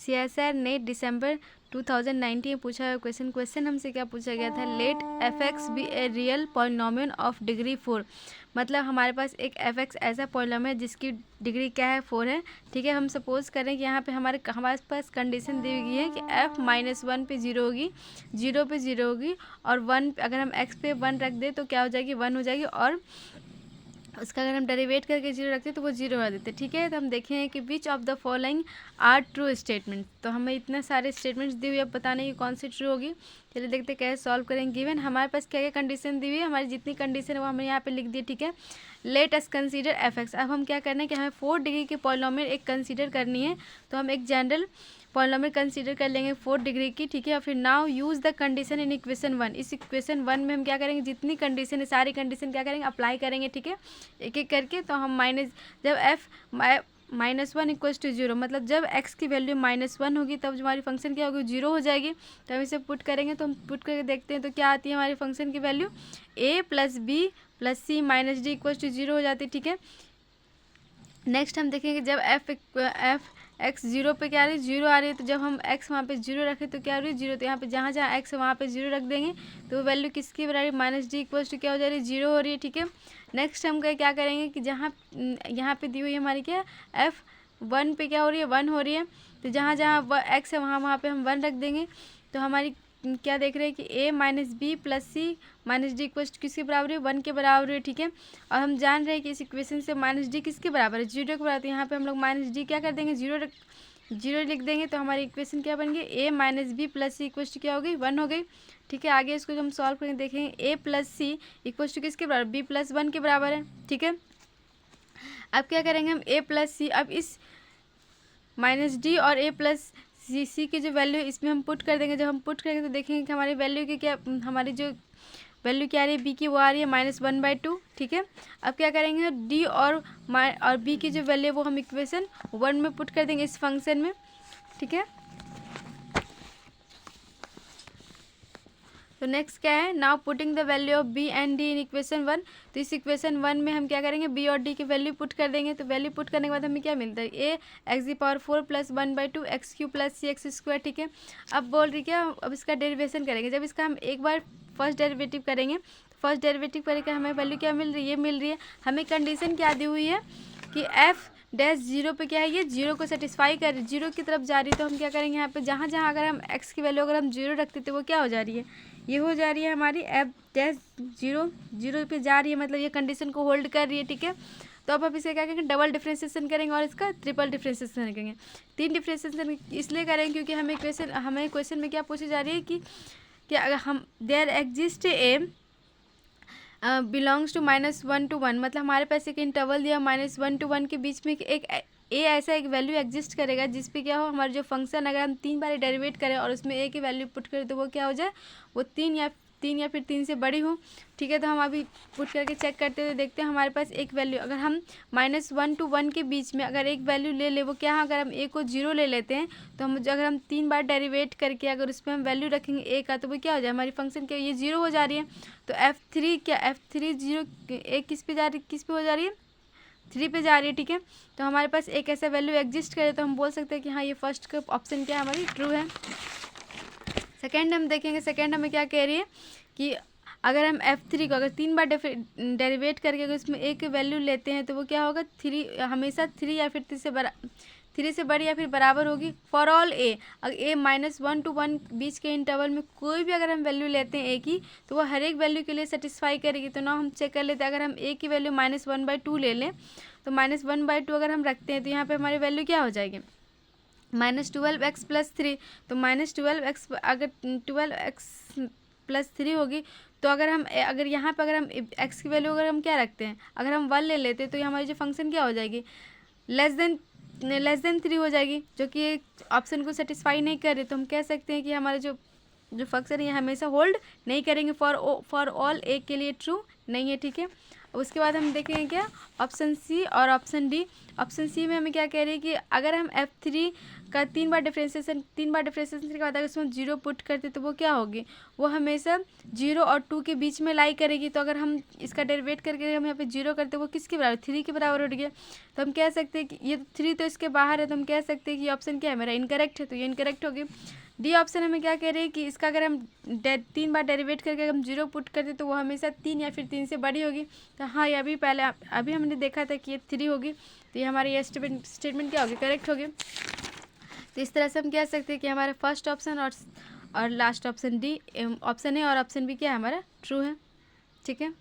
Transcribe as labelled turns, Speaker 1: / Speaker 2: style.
Speaker 1: CSIR net दिसंबर 2019 पूछा हुआ question हमसे क्या पूछा गया था, let f(x) be a real polynomial of degree 4। मतलब हमारे पास एक f(x) ऐसा पॉलिनोमियल है जिसकी डिग्री क्या है, 4 है। ठीक है, हम सपोज करें कि यहाँ पे हमारे पास कंडीशन दी हुई है कि f -1 पे 0 होगी, 0 पे 0 होगी, और 1 अगर हम x पे 1 रख दें तो क्या हो जाएगी, 1 हो जाएगी, और उसका अगर हम डेरिवेट करके 0 रखते तो वो 0 हो देते। ठीक है, तो हम देखें कि which of the following are true statement. तो हमें इतने सारे स्टेटमेंट्स दी हुई है, अब बताने की कौन सी ट्रू होगी। चलिए देखते कैसे सॉल्व करेंगे। गिवन हमारे पास क्या क्या कंडीशन दी हुई है, हमारी जितनी कंडीशन है वो हमने यहाँ पे लिख दी। ठीक है, लेट अस कंसीडर f(x). अब हम क्या करना है कि हमें 4 डिग्री की पॉलिनोमियल एक कंसीडर करनी है, तो हम एक जनरल पॉलिनोमियल कंसीडर कर लेंगे 4 डिग्री की। ठीक है, और फिर now use the condition in equation 1। इस इक्वेशन 1 में हम क्या करेंगे, जितनी कंडीशन है सारी कंडीशन क्या करेंगे, अप्लाई करेंगे। ठीक है, एक एक करके। तो हम जब f -1 इक्वल्स टू 0, मतलब जब x की वैल्यू -1 होगी तब हमारी फंक्शन क्या होगी, 0 हो जाएगी। तो हम इसे पुट करेंगे, तो हम पुट करके देखते हैं तो क्या आती है हमारी फंक्शन की value, a + b + c - d equals to 0 हो जाती है। ठीक है, नेक्स्ट हम देखेंगे जब f(x) 0 पे क्या आ रही है, 0 आ रही है, तो जब हम x वहाँ पे 0 रखें तो क्या हो रही है, 0। तो यहाँ पे जहाँ जहाँ x है वहाँ पे 0 रख देंगे, तो वैल्यू किसकी बराबर, -d इक्वल्स टू क्या हो जा रही है, 0 हो रही है। ठीक है, नेक्स्ट हम क्या करेंगे कि जहाँ यहाँ पे दी हुई है हमारी क्या, f(1) पे क्या हो रही है, 1 हो रही है, तो जहाँ जहाँ x है वहाँ पे हम 1 रख देंगे। तो हमारी क्या देख रहे हैं कि a - b + c - d equals किसके बराबर है, 1 के बराबर है। ठीक है, और हम जान रहे हैं कि इस इक्वेशन से -d किसके बराबर है, 0 के बराबर है। यहाँ पे हम लोग -d क्या कर देंगे, 0 लिख देंगे, तो हमारी इक्वेशन क्या बन गई, a - b + c इक्वल्स क्या हो गई, 1 हो गई। ठीक है, आगे इसको हम सॉल्व करके देखेंगे, a + c इक्वल्स किसके बराबर, b + 1 के बराबर है। ठीक है, अब क्या करेंगे हम a + c, अब इस -d और a + c की जो वैल्यू इसमें हम पुट कर देंगे। जब हम पुट करेंगे तो देखेंगे कि हमारी वैल्यू की क्या, हमारी जो वैल्यू क्या आ रही है b की, वो आ रही है -1/2। ठीक है, अब क्या करेंगे, d और b की जो वैल्यू है वो हम इक्वेशन 1 में पुट कर देंगे इस फंक्शन में। ठीक है, तो नेक्स्ट क्या है, now putting the value of b and d in equation 1। तो इस इक्वेशन 1 में हम क्या करेंगे, b और d की वैल्यू पुट कर देंगे। तो वैल्यू पुट करने के बाद हमें क्या मिलता है, a x⁴ + 1/2 x³ + c(x²). ठीक है, अब बोल रही क्या, अब इसका डेरिवेशन करेंगे। जब इसका हम एक बार फर्स्ट डेरिवेटिव करेंगे, फर्स्ट डेरिवेटिव करके हमें वैल्यू क्या मिल रही है, ये मिल रही है। हमें कंडीशन क्या दी हुई है कि f'(0) पे क्या है, ये 0 को सेटिस्फाई कर, 0 की तरफ जा रही है। तो हम क्या करेंगे, यहाँ पे जहाँ जहाँ अगर हम x की वैल्यू अगर हम 0 रखते तो वो क्या हो जा रही है, ये हो जा रही है हमारी f'(0) पे जा रही है, मतलब ये कंडीशन को होल्ड कर रही है। ठीक है, तो अब हम इसे क्या करेंगे, डबल डिफ्रेंशिएशन करेंगे और इसका ट्रिपल डिफ्रेंशिएशन करेंगे। 3 डिफ्रेंशिएशन इसलिए करेंगे क्योंकि हमें क्वेश्चन में क्या पूछी जा रही है कि अगर हम there exist a belongs to -1 to 1, मतलब हमारे पास एक इंटरवल दिया -1 to 1 के बीच में एक ए ऐसा एक वैल्यू एग्जिस्ट करेगा जिस पे क्या हो, हमारा जो फंक्शन अगर हम 3 बार डेरिवेट करें और उसमें ए की वैल्यू पुट करें तो वो क्या हो जाए, वो 3 या फिर 3 से बड़ी हो। ठीक है, तो हम अभी पुट करके चेक करते हुए देखते हैं हमारे पास एक वैल्यू, अगर हम -1 to 1 के बीच में अगर एक वैल्यू ले ले, वो क्या है, अगर हम ए को 0 ले लेते हैं तो हम अगर हम 3 बार डेरिवेट करके अगर उस पर हम वैल्यू रखेंगे ए का, तो वो क्या हो जाए, हमारी फंक्शन क्या, ये 0 हो जा रही है। तो f3 0 ए किस पे हो जा रही है, 3 पे जा रही है। ठीक है, तो हमारे पास एक ऐसा वैल्यू एग्जिस्ट करे तो हम बोल सकते हैं कि हाँ, ये फर्स्ट का ऑप्शन क्या है, हमारी ट्रू है। सेकेंड हम देखेंगे, सेकेंड हमें क्या कह रही है कि अगर हम f3 को अगर 3 बार डेरिवेट करके अगर उसमें एक वैल्यू लेते हैं तो वो क्या होगा, 3 हमेशा 3 या फिर 3 से बड़ी या फिर बराबर होगी फॉर ऑल ए। अगर ए -1 to 1 बीच के इंटरवल में कोई भी अगर हम वैल्यू लेते हैं ए की, तो वो हर एक वैल्यू के लिए सेटिस्फाई करेगी। तो ना हम चेक कर लेते हैं, अगर हम ए की वैल्यू -1/2 ले लें तो -1/2 अगर हम रखते हैं तो यहाँ पे हमारी वैल्यू क्या हो जाएगी, -12x + 3। तो -12x अगर 12x + 3 होगी, तो अगर यहाँ पे अगर हम x की वैल्यू अगर हम क्या रखते हैं, अगर हम 1 ले लेते हैं तो ये हमारी जो फंक्शन क्या हो जाएगी, लेस देन 3 हो जाएगी, जो कि ऑप्शन को सेटिस्फाई नहीं कर रही। तो हम कह सकते हैं कि हमारा जो फंक्शन है ये हमेशा होल्ड नहीं करेंगे, फॉर ऑल ए के लिए ट्रू नहीं है। ठीक है, उसके बाद हम देखेंगे क्या, ऑप्शन सी और ऑप्शन डी। ऑप्शन सी में हमें क्या कह रही है कि अगर हम F3 का 3 बार डिफ्रेंसिएशन के बाद अगर उसमें 0 पुट करते तो वो क्या होगी, वो हमेशा 0 और 2 के बीच में लाई करेगी। तो अगर हम इसका डेरिवेट करके हम यहाँ पे 0 करते वो किसके बराबर, 3 के बराबर उठ गया। तो हम कह सकते हैं कि ये 3 तो इसके बाहर है, तो हम कह सकते हैं कि ये ऑप्शन क्या है मेरा, इनकरेक्ट है। तो ये इनकरेक्ट होगी। डी ऑप्शन हमें क्या कह रही है कि इसका अगर हम 3 बार डेरिवेट करके हम 0 पुट करते तो वो हमेशा 3 या फिर 3 से बड़ी होगी। तो हाँ, ये अभी हमने देखा था कि ये 3 होगी। तो ये हमारी ये स्टेटमेंट क्या होगी, करेक्ट होगी। तो इस तरह से हम कह सकते हैं कि हमारा फर्स्ट ऑप्शन और last option D, option A और ऑप्शन बी क्या है हमारा ट्रू है। ठीक है।